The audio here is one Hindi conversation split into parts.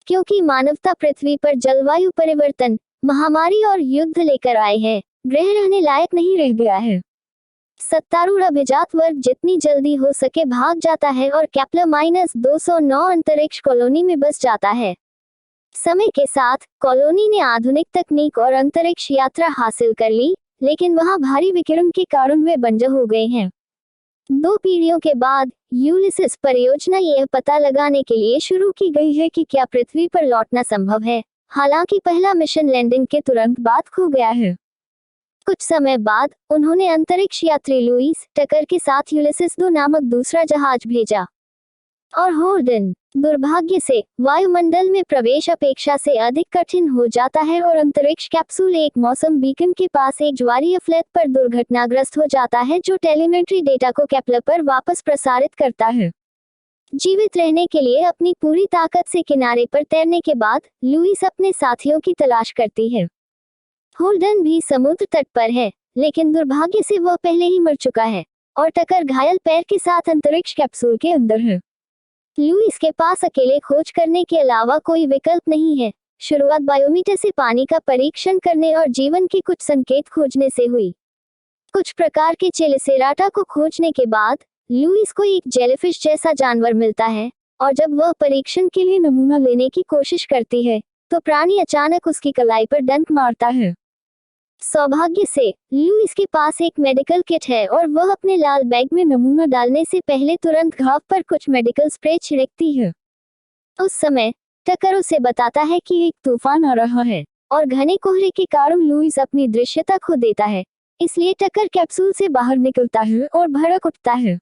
क्योंकि मानवता पृथ्वी पर जलवायु परिवर्तन, महामारी और युद्ध लेकर आए हैं, ग्रह रहने लायक नहीं रह गया है। सत्तारूढ़ अभिजात वर्ग जितनी जल्दी हो सके भाग जाता है और केप्लर-209 अंतरिक्ष कॉलोनी में बस जाता है। समय के साथ कॉलोनी ने आधुनिक तकनीक और अंतरिक्ष यात्रा हासिल कर ली, लेकिन वहां भारी विकिरण के कारण वे बंजर हो गए हैं। 2 पीढ़ियों के बाद यूलिसिस परियोजना यह पता लगाने के लिए शुरू की गई है कि क्या पृथ्वी पर लौटना संभव है। हालांकि पहला मिशन लैंडिंग के तुरंत बाद खो गया है। कुछ समय बाद उन्होंने अंतरिक्ष यात्री लुईस टकर के साथ यूलिसिस 2 नामक दूसरा जहाज भेजा। और होल्डन, दुर्भाग्य से वायुमंडल में प्रवेश अपेक्षा से अधिक कठिन हो जाता है और अंतरिक्ष कैप्सूल एक मौसम बीकन के पास एक ज्वारीय फ्लैट पर दुर्घटनाग्रस्त हो जाता है, जो टेलीमेट्री डेटा को केप्लर पर वापस प्रसारित करता है। जीवित रहने के लिए अपनी पूरी ताकत से किनारे पर तैरने के बाद लुईस अपने साथियों की तलाश करती है। होल्डन भी समुद्र तट पर है, लेकिन दुर्भाग्य से वह पहले ही मर चुका है और टकर घायल पैर के साथ अंतरिक्ष कैप्सूल के अंदर है। लुईस के पास अकेले खोज करने के अलावा कोई विकल्प नहीं है। शुरुआत बायोमीटर से पानी का परीक्षण करने और जीवन के कुछ संकेत खोजने से हुई। कुछ प्रकार के चेलिसेराटा को खोजने के बाद लुईस को एक जेलीफिश जैसा जानवर मिलता है, और जब वह परीक्षण के लिए नमूना लेने की कोशिश करती है तो प्राणी अचानक उसकी कलाई पर डंक मारता है। सौभाग्य से लुईस के पास एक मेडिकल किट है और वह अपने लाल बैग में नमूना डालने से पहले तुरंत घाव पर कुछ मेडिकल स्प्रे छिड़कती है। उस समय टकर उसे बताता है कि एक तूफान आ रहा है और घने कोहरे के कारण लुईस अपनी दृश्यता खो देता है, इसलिए टकर कैप्सूल से बाहर निकलता है और भड़क उठता है।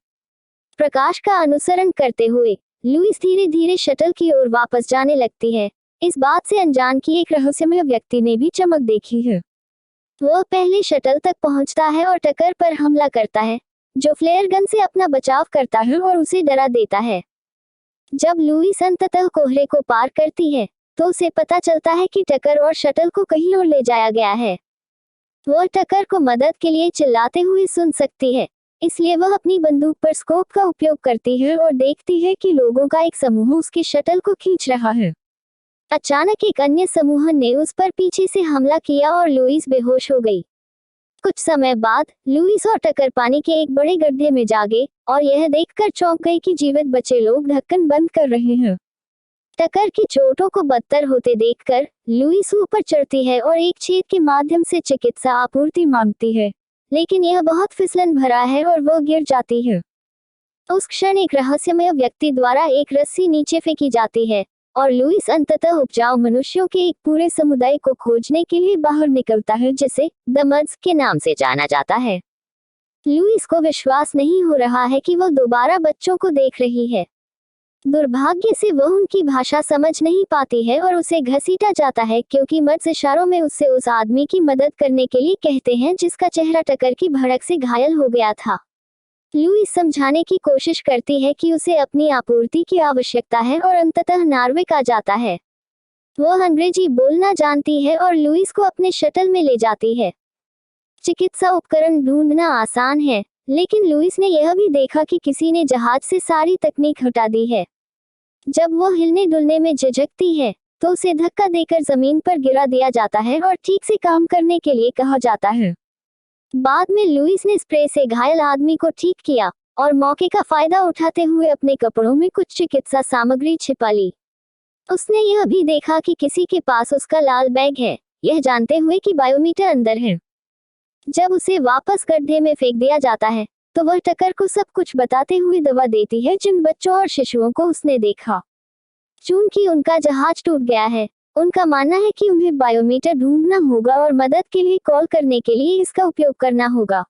प्रकाश का अनुसरण करते हुए लुईस धीरे धीरे शटल की ओर वापस जाने लगती है। इस बात से अनजान कि एक रहस्यमय व्यक्ति ने भी चमक देखी है। वह पहले शटल तक पहुंचता है और टकर पर हमला करता है, जो फ्लेयर गन से अपना बचाव करता है और उसे डरा देता है। जब लुईस अंततः कोहरे को पार करती है तो उसे पता चलता है कि टकर और शटल को कहीं और ले जाया गया है। वह टकर को मदद के लिए चिल्लाते हुए सुन सकती है, इसलिए वह अपनी बंदूक पर स्कोप का उपयोग करती है और देखती है कि लोगों का एक समूह उसके शटल को खींच रहा है। अचानक एक अन्य समूह ने उस पर पीछे से हमला किया और लुईस बेहोश हो गई। कुछ समय बाद लुईस और टकर पानी के एक बड़े गड्ढे में जा गए और यह देखकर चौंक गई कि जीवित बचे लोग ढक्कन बंद कर रहे हैं। टकर की चोटों को बदतर होते देखकर लुईस ऊपर चढ़ती है और एक छेद के माध्यम से चिकित्सा आपूर्ति मांगती है, लेकिन यह बहुत फिसलन भरा है और वह गिर जाती है। उस क्षण एक रहस्यमय व्यक्ति द्वारा एक रस्सी नीचे फेंकी जाती है और लुईस अंततः उपजाऊ मनुष्यों के एक पूरे समुदाय को खोजने के लिए बाहर निकलता है, जिसे द मड्स के नाम से जाना जाता है। लुईस को विश्वास नहीं हो रहा है कि वह दोबारा बच्चों को देख रही है। दुर्भाग्य से वह उनकी भाषा समझ नहीं पाती है और उसे घसीटा जाता है, क्योंकि मड्स इशारों में उससे उस आदमी की मदद करने के लिए कहते हैं जिसका चेहरा टकर की भड़क से घायल हो गया था। लुईस समझाने की कोशिश करती है कि उसे अपनी आपूर्ति की आवश्यकता है और अंततः नार्विक आ जाता है। वह अंग्रेजी बोलना जानती है और लुईस को अपने शटल में ले जाती है। चिकित्सा उपकरण ढूंढना आसान है, लेकिन लुईस ने यह भी देखा कि किसी ने जहाज से सारी तकनीक हटा दी है। जब वह हिलने डुलने में झिझकती है तो उसे धक्का देकर जमीन पर गिरा दिया जाता है और ठीक से काम करने के लिए कहा जाता है। बाद में लुईस ने स्प्रे से घायल आदमी को ठीक किया और मौके का फायदा उठाते हुए अपने कपड़ों में कुछ चिकित्सा सामग्री छिपा ली। उसने यह भी देखा कि किसी के पास उसका लाल बैग है, यह जानते हुए कि बायोमीटर अंदर है। जब उसे वापस गड्ढे में फेंक दिया जाता है तो वह टकर को सब कुछ बताते हुए दवा देती है जिन बच्चों और शिशुओं को उसने देखा। चूंकि उनका जहाज टूट गया है, उनका मानना है कि उन्हें बायोमीटर ढूंढना होगा और मदद के लिए कॉल करने के लिए इसका उपयोग करना होगा।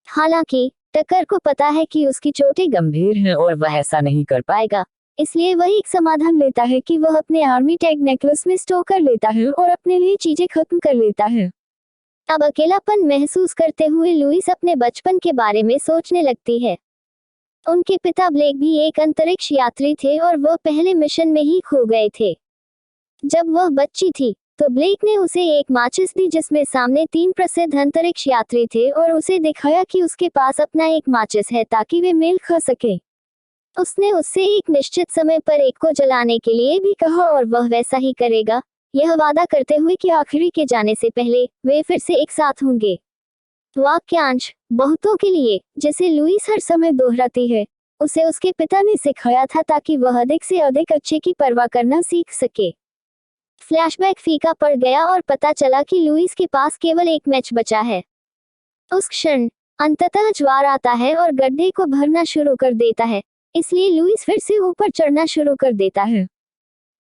हालांकि टकर को पता है कि उसकी चोटें गंभीर हैं और वह ऐसा नहीं कर पाएगा, इसलिए वह एक समाधान लेता है कि वह अपने आर्मी टैग नेकलेस में स्टोर कर लेता है और अपने लिए चीजें खत्म कर लेता है। अब अकेलापन महसूस करते हुए लुईस अपने बचपन के बारे में सोचने लगती है। उनके पिता ब्लेक भी एक अंतरिक्ष यात्री थे और वह पहले मिशन में ही खो गए थे। जब वह बच्ची थी तो ब्लेक ने उसे एक माचिस दी जिसमें सामने 3 प्रसिद्ध अंतरिक्ष यात्री थे और उसे दिखाया कि उसके पास अपना एक माचिस है ताकि वे मेल खा सके। उसने उससे एक निश्चित समय पर एक को जलाने के लिए भी कहा और वह वैसा ही करेगा, यह वादा करते हुए कि आखिरी के जाने से पहले वे फिर से एक साथ होंगे। वाक्यांश: बहुतों के लिए, जिसे लुईस हर समय दोहराती है, उसे उसके पिता ने सिखाया था ताकि वह अधिक से अधिक अच्छे की परवाह करना सीख सके। फ्लैशबैक फीका पड़ गया और पता चला कि लुईस के पास केवल एक मैच बचा है। उस क्षण अंततः ज्वार आता है और गड्ढे को भरना शुरू कर देता है, इसलिए लुईस फिर से ऊपर चढ़ना शुरू कर देता है।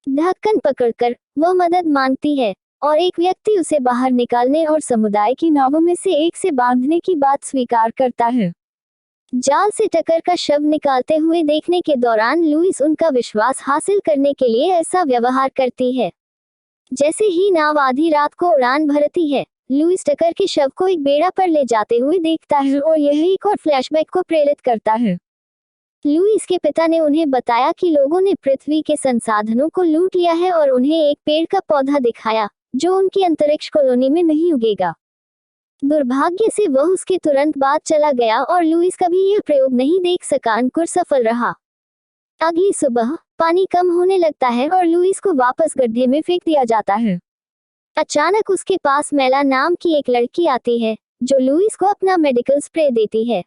ढक्कन पकड़कर वह मदद मांगती है और एक व्यक्ति उसे बाहर निकालने और समुदाय की नावों में से एक से बांधने की बात स्वीकार करता है। जाल से टकर का शव निकालते हुए देखने के दौरान लुईस उनका विश्वास हासिल करने के लिए ऐसा व्यवहार करती है। जैसे ही नाव आधी रात को उड़ान भरती है, लुईस टकर के शव को एक बेड़ा पर ले जाते हुए देखता है और यह एक और फ्लैशबैक को प्रेरित करता है। लुईस के पिता ने उन्हें बताया कि लोगों ने पृथ्वी के संसाधनों को लूट लिया है और उन्हें एक पेड़ का पौधा दिखाया जो उनकी अंतरिक्ष कॉलोनी में नहीं उगेगा। दुर्भाग्य से वह उसके तुरंत बाद चला गया और लुईस कभी यह प्रयोग नहीं देख सका। अंकुर सफल रहा। अगली सुबह पानी कम होने लगता है और लुईस को वापस गड्ढे में फेंक दिया जाता है। अचानक उसके पास मेला नाम की एक लड़की आती है जो लुईस को अपना मेडिकल स्प्रे देती है।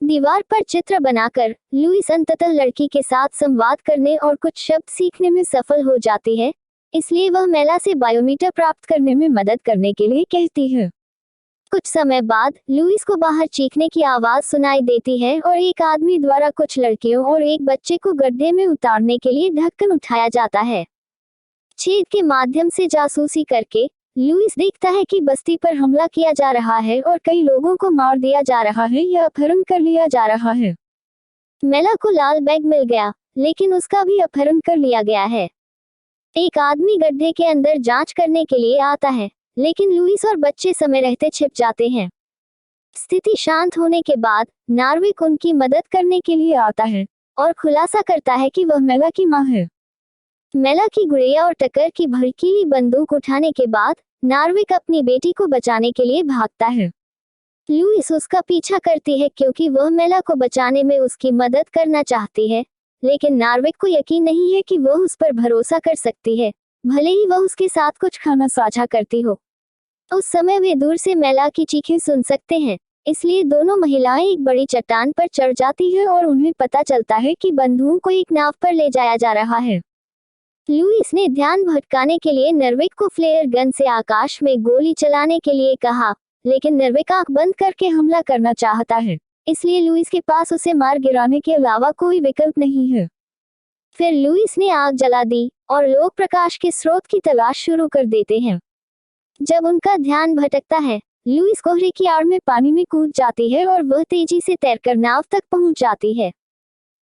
दीवार पर चित्र बनाकर लुईस अंततः लड़की के साथ संवाद करने और कुछ शब्द सीखने में सफल हो जाती है, इसलिए वह मेला से बायोमीटर प्राप्त करने में मदद करने के लिए कहती है। कुछ समय बाद लुईस को बाहर चीखने की आवाज सुनाई देती है और एक आदमी द्वारा कुछ लड़कियों और एक बच्चे को गड्ढे में उतारने के लिए ढक्कन उठाया जाता है। छेद के माध्यम से जासूसी करके लुईस देखता है कि बस्ती पर हमला किया जा रहा है और कई लोगों को मार दिया जा रहा है या अपहरण कर लिया जा रहा है। मेला को लाल बैग मिल गया, लेकिन उसका भी अपहरण कर लिया गया है। एक आदमी गड्ढे के अंदर जांच करने के लिए आता है, लेकिन लुईस और बच्चे समय रहते छिप जाते हैं। स्थिति शांत होने के बाद नार्विक उनकी मदद करने के लिए आता है और खुलासा करता है कि वह मेला की मां है। मेला की गुड़िया और टकर की भड़कीली बंदूक उठाने के बाद नार्विक अपनी बेटी को बचाने के लिए भागता है। लुईस उसका पीछा करती है क्योंकि वह मेला को बचाने में उसकी मदद करना चाहती है, लेकिन नार्विक को यकीन नहीं है कि वह उस पर भरोसा कर सकती है, भले ही वह उसके साथ कुछ खाना साझा करती हो। उस समय वे दूर से मेला की चीखें सुन सकते हैं, इसलिए दोनों महिलाएं एक बड़ी चट्टान पर चढ़ जाती हैं और उन्हें पता चलता है कि बंधुओं को एक नाव पर ले जाया जा रहा है। लुईस ने ध्यान भटकाने के लिए नर्विक को फ्लेयर गन से आकाश में गोली चलाने के लिए कहा, लेकिन नर्विक आंख बंद करके हमला करना चाहता है, इसलिए लुईस के पास उसे मार गिराने के अलावा कोई विकल्प नहीं है। फिर लुईस ने आग जला दी और लोग प्रकाश के स्रोत की तलाश शुरू कर देते हैं। जब उनका ध्यान भटकता है, लुईस कोहरे की आड़ में पानी में कूद जाती है और वह तेजी से तैरकर नाव तक पहुंच जाती है।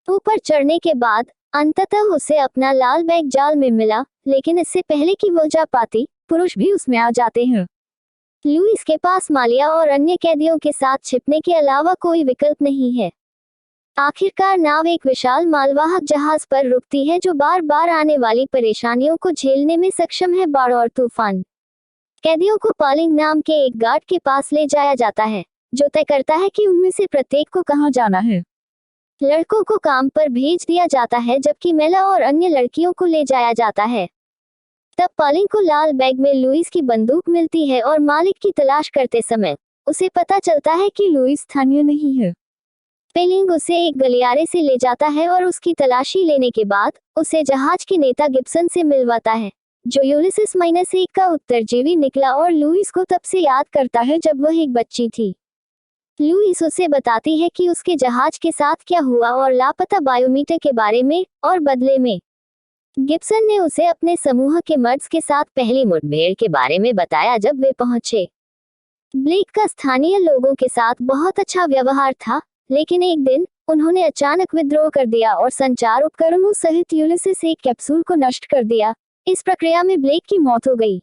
ऊपर चढ़ने के बाद अंततः उसे अपना लाल बैग जाल में मिला, लेकिन इससे पहले कि वह जा पाती, पुरुष भी उसमें आ जाते हैं। लुईस के पास मालिया और अन्य कैदियों के साथ छिपने के अलावा कोई विकल्प नहीं है। आखिरकार नाव एक विशाल मालवाहक जहाज पर रुकती है जो बार बार आने वाली परेशानियों को झेलने में सक्षम है, बाढ़ और तूफान। कैदियों को पॉलिंग नाम के एक गार्ड के पास ले जाया जाता है, जो तय करता है कि उनमें से प्रत्येक को कहां जाना है। लड़कों को काम पर भेज दिया जाता है जबकि मेला और अन्य लड़कियों को ले जाया जाता है। तब पॉलिंग को लाल बैग में लुईस की बंदूक मिलती है और मालिक की तलाश करते समय उसे पता चलता है कि लुईस स्थानीय नहीं है। पेलिंग उसे एक गलियारे से ले जाता है और उसकी तलाशी लेने के बाद उसे जहाज के नेता गिब्सन से मिलवाता है, जो यूलिसिस -1 का उत्तरजीवी निकला और लुईस को तब से याद करता है जब वह एक बच्ची थी। लुईस उसे बताती है कि उसके जहाज के साथ क्या हुआ और लापता बायोमीटर के बारे में, और बदले में गिब्सन ने उसे अपने समूह के मर्द के साथ पहली मुठभेड़ के बारे में बताया जब वे पहुंचे। ब्लेक का स्थानीय लोगों के साथ बहुत अच्छा व्यवहार था, लेकिन एक दिन उन्होंने अचानक विद्रोह कर दिया और संचार उपकरणों सहित यूलिसिस एक कैप्सूल को नष्ट कर दिया। इस प्रक्रिया में ब्लेक की मौत हो गई।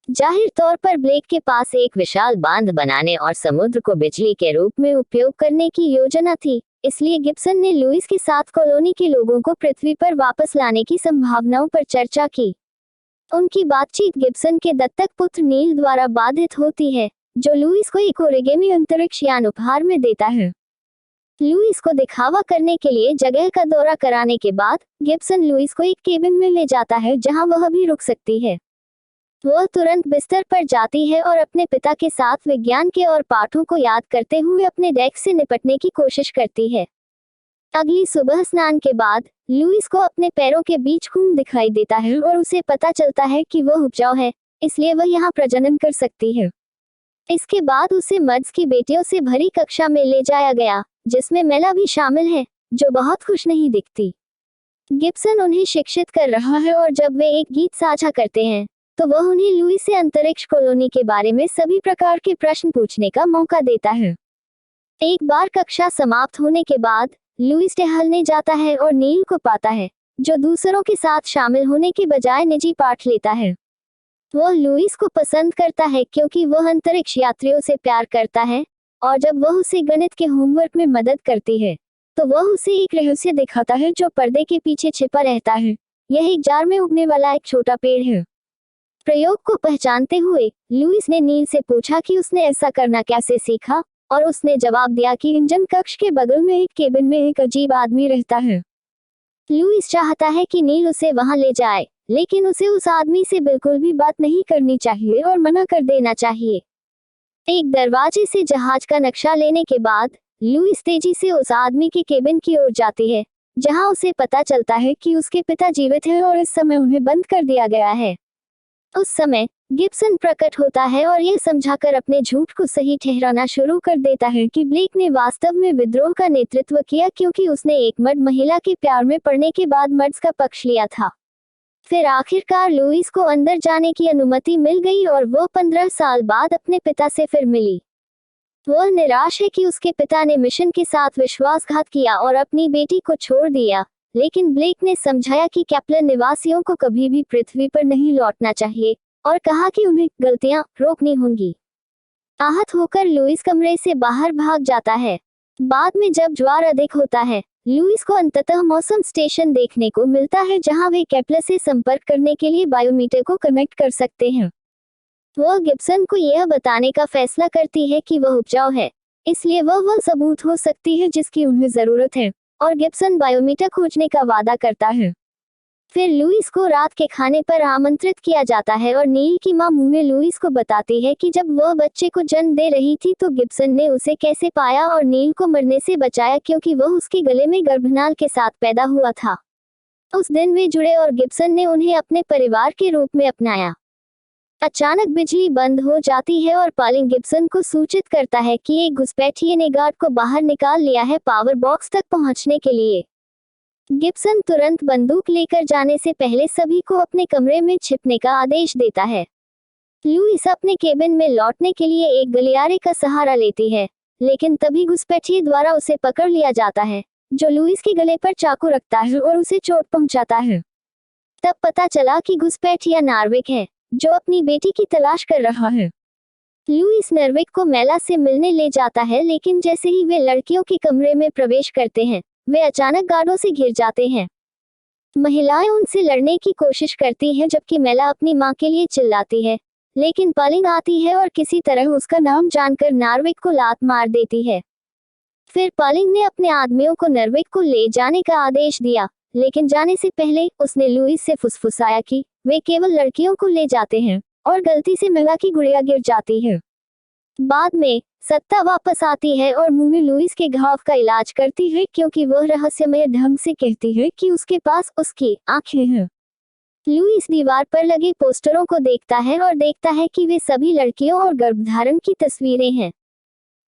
जाहिर तौर पर ब्लेक के पास एक विशाल बांध बनाने और समुद्र को बिजली के रूप में उपयोग करने की योजना थी, इसलिए गिब्सन ने लुईस के साथ कॉलोनी के लोगों को पृथ्वी पर वापस लाने की संभावनाओं पर चर्चा की। उनकी बातचीत गिब्सन के दत्तक पुत्र नील द्वारा बाधित होती है, जो लुईस को एक ओरिगेमी अंतरिक्ष यान उपहार में देता है। लुइस को दिखावा करने के लिए जगह का दौरा कराने के बाद गिब्सन लुइस को एक केबिन में ले जाता है जहां वह भी रुक सकती है। वह तुरंत बिस्तर पर जाती है और अपने पिता के साथ विज्ञान के और पाठों को याद करते हुए अपने डेस्क से निपटने की कोशिश करती है। अगली सुबह स्नान के बाद लुइस को अपने पैरों के बीच खून दिखाई देता है और उसे पता चलता है कि वह उपजाऊ है, इसलिए वह यहाँ प्रजनन कर सकती है। इसके बाद उसे मर्ज की बेटियों से भरी कक्षा में ले जाया गया, जिसमें मेला भी शामिल है, जो बहुत खुश नहीं दिखती। गिब्सन उन्हें शिक्षित कर रहा है और जब वे एक गीत साझा करते हैं तो वह उन्हें लुइस से अंतरिक्ष कॉलोनी के बारे में सभी प्रकार के प्रश्न पूछने का मौका देता है। एक बार कक्षा समाप्त होने के बाद लुइस टहलने जाता है और नील को पाता है, जो दूसरों के साथ शामिल होने के बजाय निजी पाठ लेता है। वह लुइस को पसंद करता है क्योंकि वह अंतरिक्ष यात्रियों से प्यार करता है, और जब वह उसे गणित के होमवर्क में मदद करती है तो वह उसे एक रहस्य दिखाता है जो पर्दे के पीछे छिपा रहता है। यह एक जार में उगने वाला एक छोटा पेड़ है। प्रयोग को पहचानते हुए लुइस ने नील से पूछा कि उसने ऐसा करना कैसे सीखा, और उसने जवाब दिया कि इंजन कक्ष के बगल में एक केबिन में एक अजीब आदमी रहता है। लुइस चाहता है कि नील उसे वहां ले जाए, लेकिन उसे उस आदमी से बिल्कुल भी बात नहीं करनी चाहिए और मना कर देना चाहिए। एक दरवाजे से जहाज का नक्शा लेने के बाद लुइस तेजी से उस आदमी के केबिन की ओर जाती है, जहां उसे पता चलता है कि उसके पिता जीवित हैं और इस समय उन्हें बंद कर दिया गया है। उस समय गिब्सन प्रकट होता है और यह समझाकर अपने झूठ को सही ठहराना शुरू कर देता है कि ब्लेक ने वास्तव में विद्रोह का नेतृत्व किया क्योंकि उसने एक मर्द महिला के प्यार में पड़ने के बाद मर्ज का पक्ष लिया था। फिर आखिरकार लुइस को अंदर जाने की अनुमति मिल गई और वो 15 साल बाद अपने पिता से फिर मिली। वह निराश है कि उसके पिता ने मिशन के साथ विश्वासघात किया और अपनी बेटी को छोड़ दिया, लेकिन ब्लेक ने समझाया कि कैप्लन निवासियों को कभी भी पृथ्वी पर नहीं लौटना चाहिए और कहा कि उन्हें गलतियां रोकनी होंगी। आहत होकर लुइस कमरे से बाहर भाग जाता है। बाद में जब ज्वार अधिक होता है, लुइस को अंततः मौसम स्टेशन देखने को मिलता है जहां वे कैप्लर से संपर्क करने के लिए बायोमीटर को कनेक्ट कर सकते हैं। वह गिब्सन को यह बताने का फैसला करती है कि वह उपजाऊ है, इसलिए वह सबूत हो सकती है जिसकी उन्हें जरूरत है, और गिब्सन बायोमीटर खोजने का वादा करता है। फिर लुइस को रात के खाने पर आमंत्रित किया जाता है और नील की मां मूने लुइस को बताती है कि जब वह बच्चे को जन्म दे रही थी तो गिब्सन ने उसे कैसे पाया और नील को मरने से बचाया क्योंकि वह उसके गले में गर्भनाल के साथ पैदा हुआ था। उस दिन वे जुड़े और गिब्सन ने उन्हें अपने परिवार के रूप में अपनाया। अचानक बिजली बंद हो जाती है और पॉलिंग गिब्सन को सूचित करता है कि एक घुसपैठिए ने गार्ड को बाहर निकाल लिया है पावर बॉक्स तक पहुंचने के लिए। गिब्सन तुरंत बंदूक लेकर जाने से पहले सभी को अपने कमरे में छिपने का आदेश देता है। लुइस अपने केबिन में लौटने के लिए एक गलियारे का सहारा लेती है, लेकिन तभी घुसपैठिए द्वारा उसे पकड़ लिया जाता है, जो लुइस के गले पर चाकू रखता है और उसे चोट पहुंचाता है। तब पता चला कि घुसपैठिया नार्विक है, जो अपनी बेटी की तलाश कर रहा है। लुइस नार्विक को मेला से मिलने ले जाता है, लेकिन जैसे ही वे लड़कियों के कमरे में प्रवेश करते हैं, वे अचानक गार्डों से घिर जाते हैं। महिलाएं उनसे लड़ने की कोशिश करती हैं जबकि मेला अपनी मां के लिए चिल्लाती है, लेकिन पॉलिंग आती है और किसी तरह उसका नाम जानकर नार्विक को लात मार देती है। फिर पॉलिंग ने अपने आदमियों को नार्विक को ले जाने का आदेश दिया, लेकिन जाने से पहले उसने लुइस से फुसफुसाया कि वे केवल लड़कियों को ले जाते हैं, और गलती से मेला की गुड़िया गिर जाती है। बाद में सत्ता वापस आती है और मूनी लुइस के घाव का इलाज करती है क्योंकि वह रहस्यमय ढंग से कहती है कि उसके पास उसकी आंखें हैं। लुइस दीवार पर लगे पोस्टरों को देखता है और देखता है कि वे सभी लड़कियों और गर्भधारण की तस्वीरें हैं।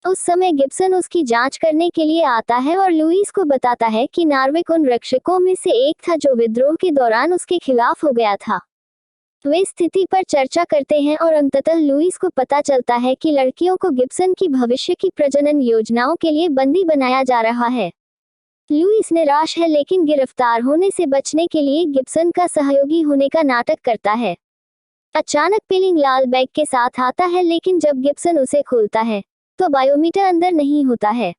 उस समय गिब्सन उसकी जांच करने के लिए आता है और लुइस को बताता है कि नार्विक उन रक्षकों में से एक था जो विद्रोह के दौरान उसके खिलाफ हो गया था। वे स्थिति पर चर्चा करते हैं और अंततः लुइस को पता चलता है कि लड़कियों को गिब्सन की भविष्य की प्रजनन योजनाओं के लिए बंदी बनाया जा रहा है। लुइस निराश है, लेकिन गिरफ्तार होने से बचने के लिए गिब्सन का सहयोगी होने का नाटक करता है। अचानक पॉलिंग लाल बैग के साथ आता है, लेकिन जब गिब्सन उसे खोलता है तो बायोमीटर अंदर नहीं होता है।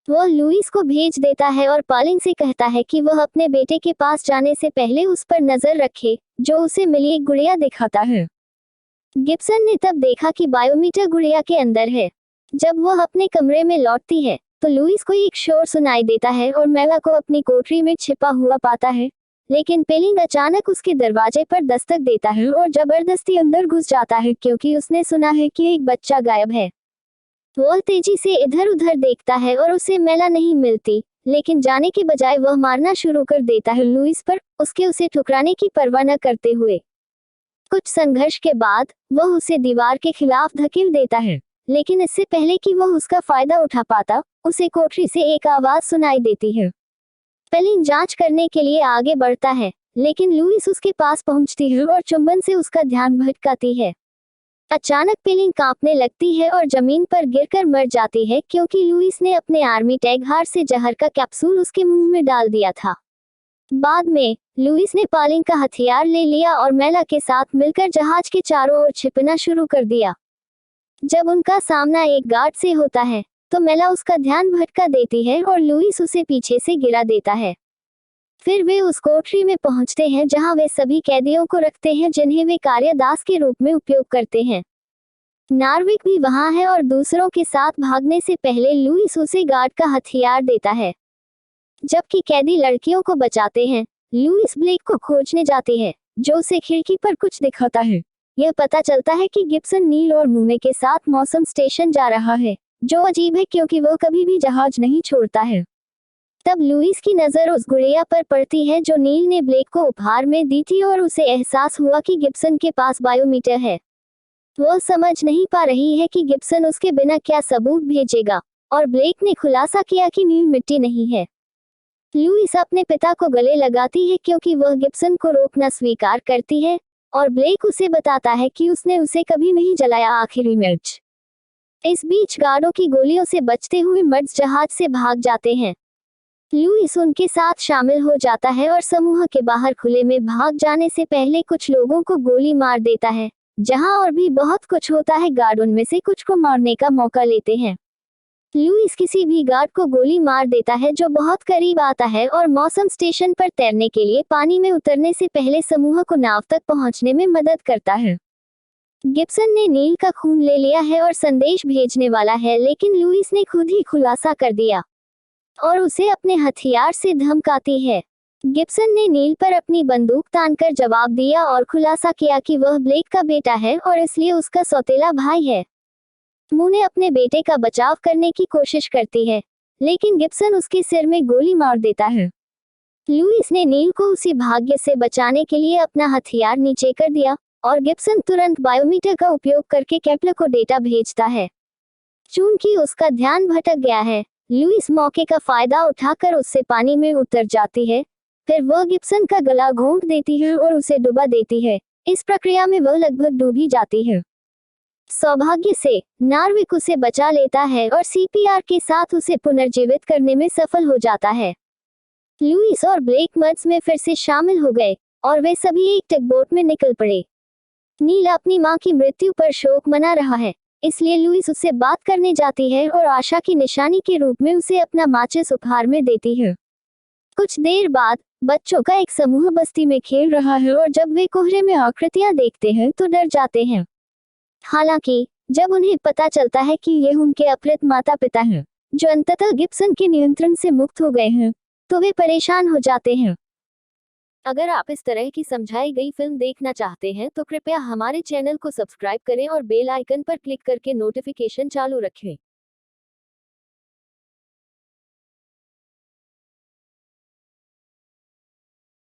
वह लुइस को भेज देता है और पॉलिंग से कहता है कि वह अपने बेटे के पास जाने से पहले उस पर नजर रखे, जो उसे मिली एक गुड़िया दिखाता है। गिब्सन ने तब देखा कि बायोमीटर गुड़िया के अंदर है। जब वह अपने कमरे में लौटती है तो लुइस को एक शोर सुनाई देता है और मेला को अपनी कोठरी में छिपा हुआ पाता है। लेकिन पेलिंग अचानक उसके दरवाजे पर दस्तक देता है और जबरदस्ती अंदर घुस जाता है क्योंकि उसने सुना है कि एक बच्चा गायब है। वो तेजी से इधर उधर देखता है और उसे मेला नहीं मिलती, लेकिन जाने के बजाय वह मारना शुरू कर देता है लुइस पर, उसे ठुकराने की परवाह न करते हुए। कुछ संघर्ष के बाद वह उसे दीवार के खिलाफ धकेल देता है, लेकिन इससे पहले कि वह उसका फायदा उठा पाता, उसे कोठरी से एक आवाज सुनाई देती है। पेलिंग जांच करने के लिए आगे बढ़ता है, लेकिन लुइस उसके पास पहुंचती है और चुंबन से उसका ध्यान भटकाती है। अचानक पेलिंग कांपने लगती है और जमीन पर गिरकर मर जाती है क्योंकि लुइस ने अपने आर्मी टैगहार से जहर का कैप्सूल उसके मुंह में डाल दिया था। बाद में लुइस ने पेलिंग का हथियार ले लिया और मेला के साथ मिलकर जहाज के चारों ओर छिपना शुरू कर दिया। जब उनका सामना एक गार्ड से होता है तो मेला उसका ध्यान भटका देती है और लुइस उसे पीछे से गिरा देता है। फिर वे उस कोठरी में पहुंचते हैं जहां वे सभी कैदियों को रखते हैं जिन्हें वे कार्यदास के रूप में उपयोग करते हैं। नार्विक भी वहां है और दूसरों के साथ भागने से पहले लुइस उसे गार्ड का हथियार देता है। जबकि कैदी लड़कियों को बचाते हैं, लुइस ब्लेक को खोजने जाती है, जो उसे खिड़की पर कुछ दिखाता है। यह पता चलता है कि गिब्सन नील और मूने के साथ मौसम स्टेशन जा रहा है, जो अजीब है क्योंकि वह कभी भी जहाज नहीं छोड़ता है। तब लुइस की नजर उस गुड़िया पर पड़ती है जो नील ने ब्लेक को उपहार में दी थी और उसे एहसास हुआ कि गिब्सन के पास बायोमीटर है। वह समझ नहीं पा रही है कि गिब्सन उसके बिना क्या सबूत भेजेगा, और ब्लेक ने खुलासा किया कि नील मिट्टी नहीं है। लुइस अपने पिता को गले लगाती है क्योंकि वह गिब्सन को रोकना स्वीकार करती है, और ब्लेक उसे बताता है कि उसने उसे कभी नहीं जलाया आखिरी मिर्च। इस बीच गार्डों की गोलियों से बचते हुए मर्द जहाज से भाग जाते हैं। लुइस उनके साथ शामिल हो जाता है और समूह के बाहर खुले में भाग जाने से पहले कुछ लोगों को गोली मार देता है। जहां और भी बहुत कुछ होता है, गार्ड उनमें से कुछ को मारने का मौका लेते हैं। लुइस किसी भी गार्ड को गोली मार देता है जो बहुत करीब आता है और मौसम स्टेशन पर तैरने के लिए पानी में उतरने से पहले समूह को नाव तक पहुंचने में मदद करता है। गिब्सन ने नील का खून ले लिया है और संदेश भेजने वाला है, लेकिन लुइस ने खुद ही खुलासा कर दिया और उसे अपने हथियार से धमकाती है। गिब्सन ने नील पर अपनी बंदूक तानकर जवाब दिया और खुलासा किया कि वह ब्लेक का बेटा है और इसलिए उसका सौतेला भाई है। मूने अपने बेटे का बचाव करने की कोशिश करती है, लेकिन गिब्सन उसके सिर में गोली मार देता है। लुइस ने नील को उसी भाग्य से बचाने के लिए अपना हथियार नीचे कर दिया और गिब्सन तुरंत बायोमीटर का उपयोग करके केपलर को डेटा भेजता है। चूंकि उसका ध्यान भटक गया है, लुइस मौके का फायदा उठाकर उससे पानी में उतर जाती है। फिर वह गिब्सन का गला घोंट देती है और उसे डुबा देती है। इस प्रक्रिया में वह लगभग डूब ही जाती है। सौभाग्य से नार्विक उसे बचा लेता है और सीपीआर के साथ उसे पुनर्जीवित करने में सफल हो जाता है। लुइस और ब्लेक मर्ज में फिर से शामिल हो गए और वे सभी एक टगबोट में निकल पड़े। नील अपनी मां की मृत्यु पर शोक मना रहा है, इसलिए लुइस उससे बात करने जाती है और आशा की निशानी के रूप में उसे अपना माचिस उपहार में देती है। कुछ देर बाद बच्चों का एक समूह बस्ती में खेल रहा है और जब वे कोहरे में आकृतियां देखते हैं तो डर जाते हैं। हालांकि जब उन्हें पता चलता है कि ये उनके अपहृत माता पिता हैं, जो अंततः गिब्सन के नियंत्रण से मुक्त हो गए हैं, तो वे परेशान हो जाते हैं। अगर आप इस तरह की समझाई गई फिल्म देखना चाहते हैं तो कृपया हमारे चैनल को सब्सक्राइब करें और बेल आइकन पर क्लिक करके नोटिफिकेशन चालू रखें।